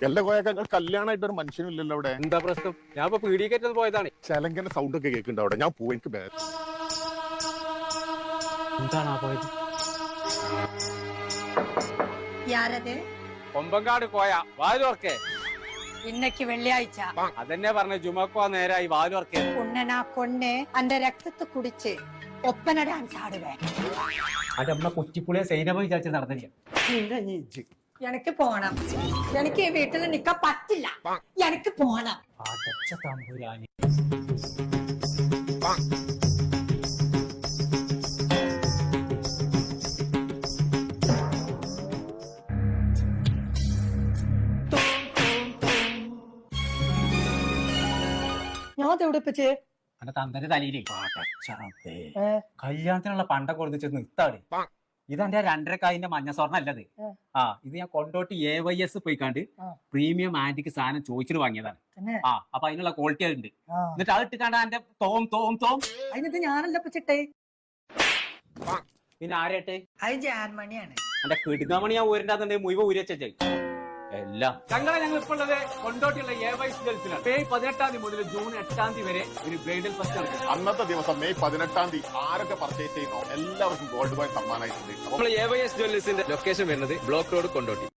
എല്ലാ കോയക്ക കല്യാണമായിട്ട് ഒരു മനുഷ്യനില്ലല്ലോ അവിടെ. എന്താ പ്രശ്നം? ഞാൻ ഇപ്പൊ പീഡിക്കേറ്റത് പോയതാണ്. ചെലങ്കന്റെ സൗണ്ട് ഒക്കെ കേൾക്കുന്നുണ്ട് അവിടെ. ഞാൻ പോവും, എനിക്ക് എന്താണ് പോയത്? യാരത്? കൊമ്പങ്കാട് കോയ വാലുവർക്കേ. ഇന്നക്ക് വെള്ളിയാഴ്ച. അതെന്നെ പറഞ്ഞ ജുമക്കോ നേരായി വാലുവർക്കേ. ഉണ്ണനാ കൊണ്ണെ അന്റെ രക്തത്തെ കുടിച്ച് ഒപ്പന ഡാൻസ് ആടുവേ. അത് നമ്മളെ കുറ്റിപ്പുളിയെ സൈനമ വിചാരിച്ച് നടന്നില്ല. എനിക്ക് പോണം. എനിക്ക് ഈ വീട്ടിൽ നിക്കാൻ പറ്റില്ല. എനിക്ക് പോണം. അടച്ച തമ്പുരാനി. ഞാൻ എവിടെപ്പിച്ച് എന്റെ തന്തന്റെ തലയിലേ കല്യാണത്തിനുള്ള പണ്ടൊക്കെ കൊടുത്ത് നിർത്താട്. ഇതെന്റെ 2.5 മഞ്ഞ സ്വർണ്ണം അല്ലത്. ഇത് ഞാൻ കൊണ്ടോട്ട് AYS പോയിക്കാണ്ട് പ്രീമിയം ആന്റിക്ക് സാധനം ചോദിച്ചിട്ട് വാങ്ങിയതാണ്. അപ്പൊ അതിനുള്ള ക്വാളിറ്റി ഉണ്ട്. എന്നിട്ട് അത് ഇട്ടിക്കാണ്ട് എന്റെ തോം അതിനത് ഞാനല്ല പിച്ചിട്ടേ. പിന്നെ ആരട്ടെ? അത് ജാൻമണിയാണ്. എന്റെ കിടുങ്ങാമണി ഞാൻ ഊരിന്റെ മുഴുവൻ ഊരിച്ച എല്ലാം ഞങ്ങൾ ഇപ്പോൾ ഉള്ളത് കൊണ്ടോട്ടിയുള്ള AYS ജ്വൽസിലാണ്. മെയ് 18 മുതൽ ജൂൺ 8 വരെ ഒരു ബ്രൈഡൽ ഫെസ്റ്റ് നടക്കും. അന്നത്തെ ദിവസം മെയ് 18 ആരൊക്കെ പർച്ചേസ് ചെയ്യുന്നോ എല്ലാവർക്കും ഗോൾഡ് കോയിൻ സമ്മാനമായിട്ടുണ്ട്. നമ്മൾ AYS ജ്വല്ലേഴ്സിന്റെ ലൊക്കേഷൻ വരുന്നത് ബ്ലോക്ക് റോഡ് കൊണ്ടോട്ടി.